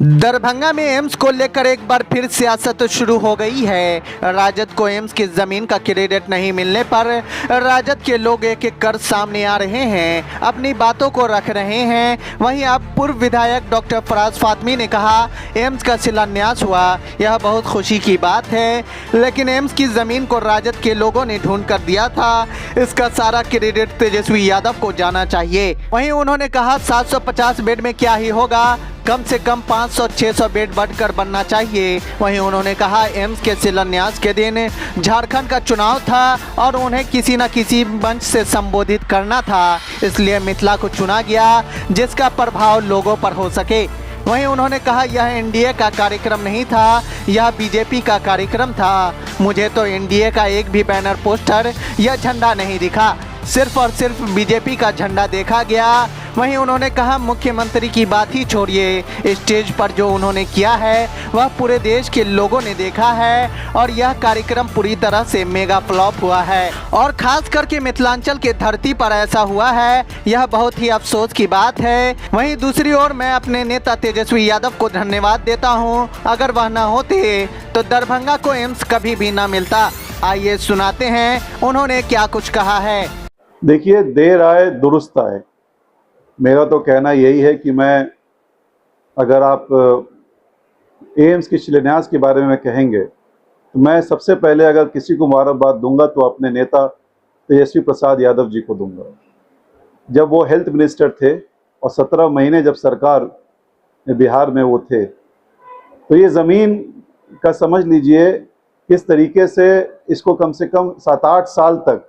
दरभंगा में एम्स को लेकर एक बार फिर सियासत शुरू हो गई है। राजद को एम्स की जमीन का क्रेडिट नहीं मिलने पर राजद के लोग एक एक कर सामने आ रहे हैं, अपनी बातों को रख रहे हैं। वहीं अब पूर्व विधायक डॉक्टर फराज फातमी ने कहा, एम्स का शिलान्यास हुआ, यह बहुत खुशी की बात है, लेकिन एम्स की जमीन को राजद के लोगों ने ढूंढ कर दिया था, इसका सारा क्रेडिट तेजस्वी यादव को जाना चाहिए। वहीं उन्होंने कहा 750 बेड में क्या ही होगा, कम से कम 500-600 बेड बढ़कर बनना चाहिए। वहीं उन्होंने कहा एम्स के शिलान्यास के दिन झारखंड का चुनाव था और उन्हें किसी न किसी मंच से संबोधित करना था, इसलिए मिथिला को चुना गया जिसका प्रभाव लोगों पर हो सके। वहीं उन्होंने कहा यह एनडीए का कार्यक्रम नहीं था, यह बीजेपी का कार्यक्रम था। मुझे तो एनडीए का एक भी बैनर पोस्टर या झंडा नहीं दिखा, सिर्फ और सिर्फ बीजेपी का झंडा देखा गया। वहीं उन्होंने कहा मुख्यमंत्री की बात ही छोड़िए, स्टेज पर जो उन्होंने किया है वह पूरे देश के लोगों ने देखा है और यह कार्यक्रम पूरी तरह से मेगा फ्लॉप हुआ है और खास करके मिथिलांचल के धरती पर ऐसा हुआ है, यह बहुत ही अफसोस की बात है। वहीं दूसरी ओर मैं अपने नेता तेजस्वी यादव को धन्यवाद देता हूं, अगर वह न होते तो दरभंगा को एम्स कभी भी न मिलता। आइए सुनाते हैं उन्होंने क्या कुछ कहा है। देखिए, देर आए दुरुस्त आए। मेरा तो कहना यही है कि अगर आप एम्स के शिलान्यास के बारे में कहेंगे तो मैं सबसे पहले अगर किसी को मुबारकबाद दूंगा तो अपने नेता तेजस्वी प्रसाद यादव जी को दूंगा। जब वो हेल्थ मिनिस्टर थे और 17 महीने जब सरकार बिहार में वो थे, तो ये ज़मीन का समझ लीजिए किस तरीके से इसको कम से कम 7-8 साल तक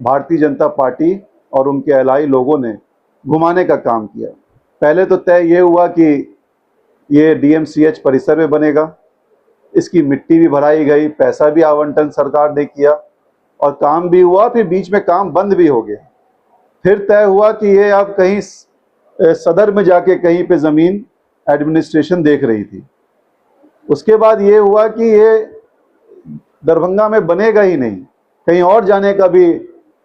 भारतीय जनता पार्टी और उनके एलाई लोगों ने घुमाने का काम किया। पहले तो तय ये हुआ कि ये डीएमसीएच परिसर में बनेगा, इसकी मिट्टी भी भराई गई, पैसा भी आवंटन सरकार ने किया और काम भी हुआ। फिर बीच में काम बंद भी हो गया। फिर तय हुआ कि ये अब कहीं सदर में जाके कहीं पे ज़मीन एडमिनिस्ट्रेशन देख रही थी। उसके बाद ये हुआ कि ये दरभंगा में बनेगा ही नहीं, कहीं और जाने का भी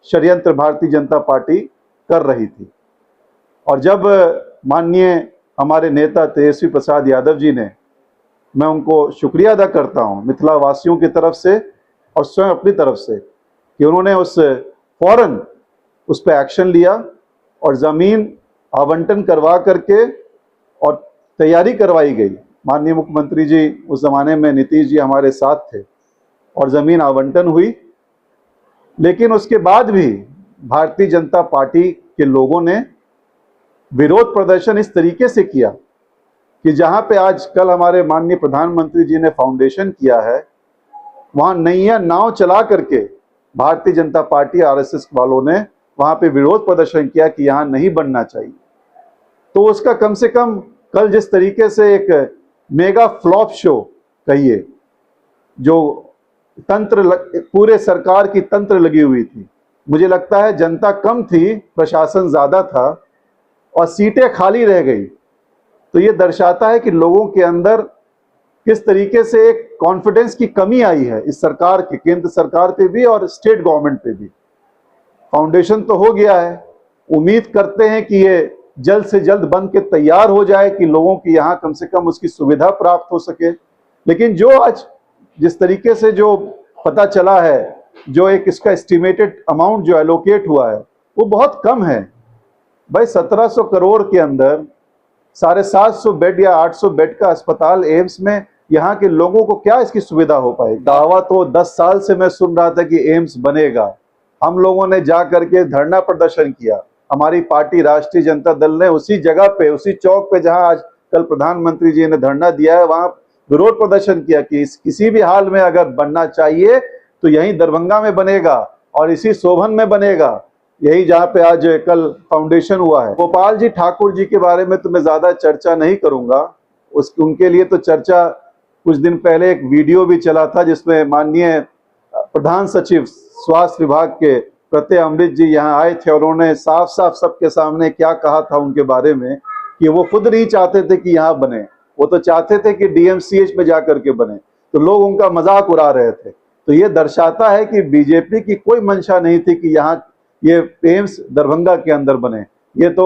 षड्यंत्र भारतीय जनता पार्टी कर रही थी। और जब माननीय हमारे नेता तेजस्वी प्रसाद यादव जी ने, मैं उनको शुक्रिया अदा करता हूं मिथिला वासियों की तरफ से और स्वयं अपनी तरफ से, कि उन्होंने फौरन उस पर एक्शन लिया और ज़मीन आवंटन करवा करके और तैयारी करवाई गई। माननीय मुख्यमंत्री जी उस ज़माने में नीतीश जी हमारे साथ थे और ज़मीन आवंटन हुई। लेकिन उसके बाद भी भारतीय जनता पार्टी के लोगों ने विरोध प्रदर्शन इस तरीके से किया कि जहां पे आज कल हमारे माननीय प्रधानमंत्री जी ने फाउंडेशन किया है, वहां नैया नाव चला करके भारतीय जनता पार्टी आरएसएस वालों ने वहां पे विरोध प्रदर्शन किया कि यहां नहीं बनना चाहिए। तो उसका कम से कम कल जिस तरीके से एक मेगा फ्लॉप शो कहिए, जो पूरे सरकार की तंत्र लगी हुई थी, मुझे लगता है जनता कम थी, प्रशासन ज्यादा था और सीटें खाली रह गई। तो ये दर्शाता है कि लोगों के अंदर किस तरीके से एक कॉन्फिडेंस की कमी आई है इस सरकार के, केंद्र सरकार पे भी और स्टेट गवर्नमेंट पे भी। फाउंडेशन तो हो गया है, उम्मीद करते हैं कि ये जल्द से जल्द बन के तैयार हो जाए कि लोगों की यहाँ कम से कम उसकी सुविधा प्राप्त हो सके। लेकिन जो आज जिस तरीके से जो पता चला है, जो एक इसका एस्टिमेटेड अमाउंट जो एलोकेट हुआ है वो बहुत कम है। भाई 1700 करोड़ के अंदर 750 बेड या 800 बेड का अस्पताल एम्स में, यहाँ के लोगों को क्या इसकी सुविधा हो पाएगी? दावा तो 10 साल से मैं सुन रहा था कि एम्स बनेगा। हम लोगों ने जा करके धरना प्रदर्शन किया, हमारी पार्टी राष्ट्रीय जनता दल ने उसी जगह पे, उसी चौक पे जहां आज कल प्रधानमंत्री जी ने धरना दिया है, वहां विरोध प्रदर्शन किया कि किसी भी हाल में अगर बनना चाहिए तो यहीं दरभंगा में बनेगा और इसी शोभन में बनेगा, यही जहां पे आज कल फाउंडेशन हुआ है। गोपाल जी ठाकुर जी के बारे में तो मैं ज्यादा चर्चा नहीं करूंगा, उनके लिए तो चर्चा, कुछ दिन पहले एक वीडियो भी चला था जिसमें माननीय प्रधान सचिव स्वास्थ्य विभाग के प्रत्यय अमृत जी यहाँ आए थे और उन्होंने साफ साफ सबके सामने क्या कहा था उनके बारे में कि वो खुद नहीं चाहते थे कि यहाँ बने, वो तो चाहते थे कि डीएमसीएच में जाकर के बने। तो लोग उनका मजाक उड़ा रहे थे। तो ये दर्शाता है कि बीजेपी की कोई मंशा नहीं थी कि यहाँ ये एम्स दरभंगा के अंदर बने। ये तो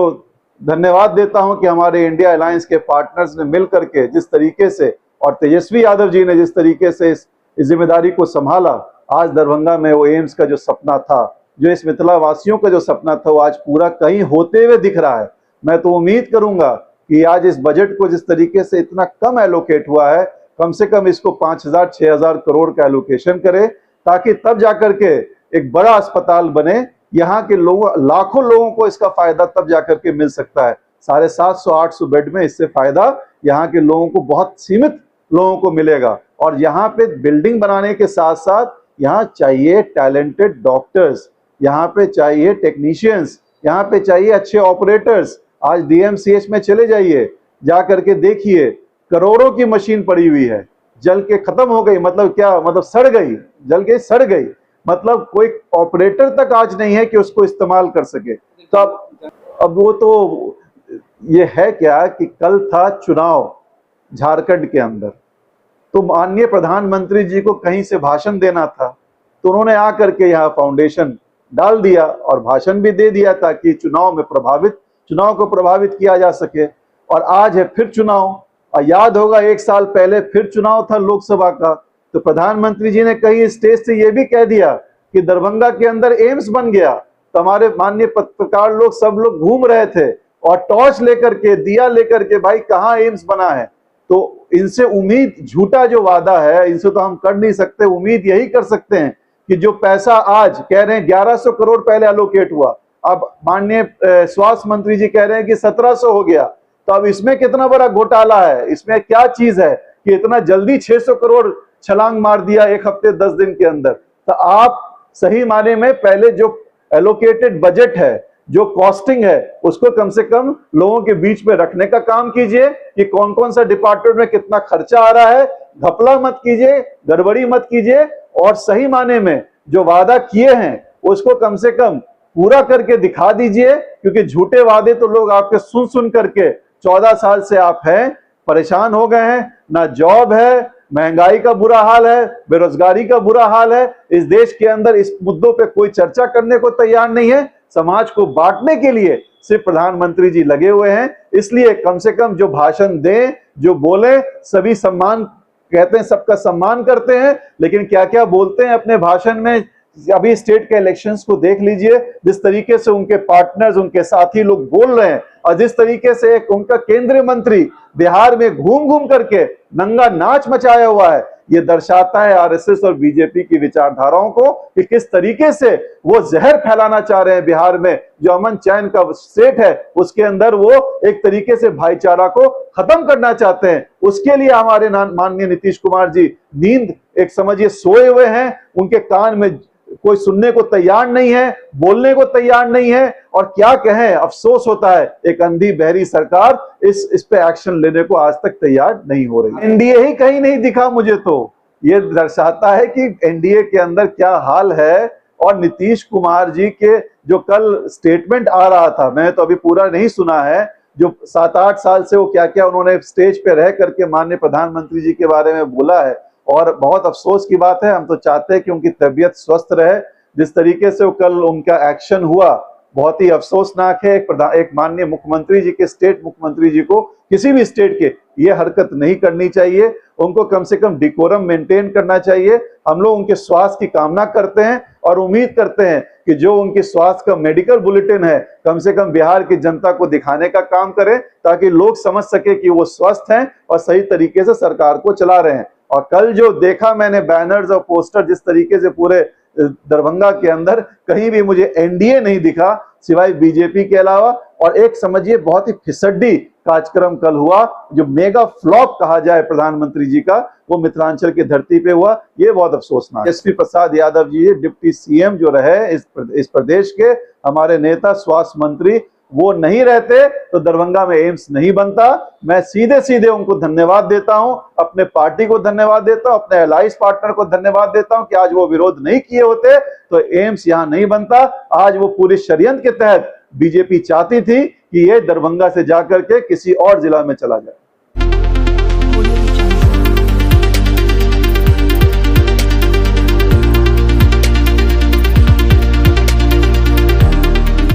धन्यवाद देता हूं कि हमारे इंडिया अलायंस के पार्टनर्स ने मिल करके जिस तरीके से और तेजस्वी यादव जी ने जिस तरीके से इस जिम्मेदारी को संभाला, आज दरभंगा में वो एम्स का जो सपना था, जो इस मिथिला वासियों का जो सपना था, वो आज पूरा कहीं होते हुए दिख रहा है। मैं तो उम्मीद करूंगा कि आज इस बजट को जिस तरीके से इतना कम एलोकेट हुआ है, कम से कम इसको 5,000-6,000 करोड़ का एलोकेशन करे, ताकि तब जाकर के एक बड़ा अस्पताल बने। यहाँ के लोगों, लाखों लोगों को इसका फायदा तब जाकर के मिल सकता है। 750-800 बेड में इससे फायदा यहाँ के लोगों को, बहुत सीमित लोगों को मिलेगा। और यहाँ पे बिल्डिंग बनाने के साथ साथ यहाँ चाहिए टैलेंटेड डॉक्टर्स, यहाँ पे चाहिए टेक्नीशियंस, यहाँ पे चाहिए अच्छे ऑपरेटर्स। आज डीएमसीएच में चले जाइए, जा करके देखिए, करोड़ों की मशीन पड़ी हुई है, जल के खत्म हो गई। मतलब क्या, मतलब सड़ गई, जल के सड़ गई। मतलब कोई ऑपरेटर तक आज नहीं है कि उसको इस्तेमाल कर सके। तब अब वो तो ये है क्या कि कल था चुनाव झारखंड के अंदर, तो माननीय प्रधानमंत्री जी को कहीं से भाषण देना था, तो उन्होंने आकर के यहाँ फाउंडेशन डाल दिया और भाषण भी दे दिया ताकि चुनाव को प्रभावित किया जा सके। और आज है फिर चुनाव, और याद होगा 1 साल पहले फिर चुनाव था लोकसभा का, तो प्रधानमंत्री जी ने कहीं स्टेज से ये भी कह दिया कि दरभंगा के अंदर एम्स बन गया। तो हमारे माननीय पत्रकार लोग, सब लोग घूम रहे थे और टॉर्च लेकर के, दिया लेकर के, भाई कहाँ एम्स बना है। तो इनसे उम्मीद, झूठा जो वादा है इनसे तो हम कर नहीं सकते। उम्मीद यही कर सकते हैं कि जो पैसा आज कह रहे हैं 1100 करोड़ पहले एलोकेट हुआ, अब माननीय स्वास्थ्य मंत्री जी कह रहे हैं कि 1700 हो गया। तो अब इसमें कितना बड़ा घोटाला है, इसमें क्या चीज है कि इतना जल्दी 600 करोड़ छलांग मार दिया 1 हफ्ते 10 दिन के अंदर। तो आप सही माने में पहले जो एलोकेटेड बजट है, जो कॉस्टिंग है, उसको कम से कम लोगों के बीच में रखने का काम कीजिए कि कौन कौन सा डिपार्टमेंट में कितना खर्चा आ रहा है। घपला मत कीजिए, गड़बड़ी मत कीजिए, और सही माने में जो वादा किए हैं उसको कम से कम पूरा करके दिखा दीजिए। क्योंकि झूठे वादे तो लोग आपके सुन सुन करके 14 साल से आप हैं, परेशान हो गए हैं। ना जॉब है, महंगाई का बुरा हाल है, बेरोजगारी का बुरा हाल है। इस देश के अंदर इस मुद्दों पे कोई चर्चा करने को तैयार नहीं है। समाज को बांटने के लिए सिर्फ प्रधानमंत्री जी लगे हुए हैं। इसलिए कम से कम जो भाषण दें, जो बोले, सभी सम्मान कहते हैं, सबका सम्मान करते हैं, लेकिन क्या क्या बोलते हैं अपने भाषण में। अभी स्टेट के इलेक्शंस को देख लीजिए, जिस तरीके से उनके पार्टनर्स, उनके साथी लोग बोल रहे हैं, और जिस तरीके से एक उनका केंद्रीय मंत्री बिहार में घूम घूम करके नंगा नाच मचाया हुआ है, ये दर्शाता है आरएसएस और बीजेपी की विचारधाराओं को कि किस तरीके से वो जहर फैलाना चाह रहे हैं। बिहार में जो अमन चैन का स्टेट है, उसके अंदर वो एक तरीके से भाईचारा को खत्म करना चाहते हैं। उसके लिए हमारे माननीय नीतीश कुमार जी नींद, एक समझिए, सोए हुए हैं। उनके कान में कोई सुनने को तैयार नहीं है, बोलने को तैयार नहीं है। और क्या कहें, अफसोस होता है, एक अंधी बहरी सरकार इस पे एक्शन लेने को आज तक तैयार नहीं हो रही। एनडीए ही कहीं नहीं दिखा मुझे, तो ये दर्शाता है कि एनडीए के अंदर क्या हाल है। और नीतीश कुमार जी के जो कल स्टेटमेंट आ रहा था, मैंने तो अभी पूरा नहीं सुना है, जो 7-8 साल से वो क्या क्या उन्होंने स्टेज पे रह करके माननीय प्रधानमंत्री जी के बारे में बोला है। और बहुत अफसोस की बात है, हम तो चाहते हैं कि उनकी तबीयत स्वस्थ रहे। जिस तरीके से वो कल उनका एक्शन हुआ, बहुत ही अफसोसनाक है। एक माननीय मुख्यमंत्री जी के, स्टेट मुख्यमंत्री जी को, किसी भी स्टेट के, ये हरकत नहीं करनी चाहिए। उनको कम से कम डिकोरम मेंटेन करना चाहिए। हम लोग उनके स्वास्थ्य की कामना करते हैं और उम्मीद करते हैं कि जो उनके स्वास्थ्य का मेडिकल बुलेटिन है, कम से कम बिहार की जनता को दिखाने का काम करें, ताकि लोग समझ सके कि वो स्वस्थ हैं और सही तरीके से सरकार को चला रहे हैं। और कल जो देखा मैंने बैनर्स और पोस्टर, जिस तरीके से पूरे दरभंगा के अंदर, कहीं भी मुझे एनडीए नहीं दिखा सिवाय बीजेपी के अलावा। और एक समझिए बहुत ही फिसड्डी कार्यक्रम कल हुआ, जो मेगा फ्लॉप कहा जाए प्रधानमंत्री जी का, वो मिथिलांचल की धरती पे हुआ। ये बहुत अफसोसनाक। SP Prasad Yadav ji deputy CM जो रहे इस प्रदेश के, हमारे नेता, स्वास्थ्य मंत्री, वो नहीं रहते तो दरभंगा में एम्स नहीं बनता। मैं सीधे सीधे उनको धन्यवाद देता हूं, अपने पार्टी को धन्यवाद देता हूं, अपने अलाइंस पार्टनर को धन्यवाद देता हूं कि आज वो विरोध नहीं किए होते तो एम्स यहां नहीं बनता। आज वो पूरे षड्यंत्र के तहत बीजेपी चाहती थी कि ये दरभंगा से जाकर के किसी और जिला में चला जाए।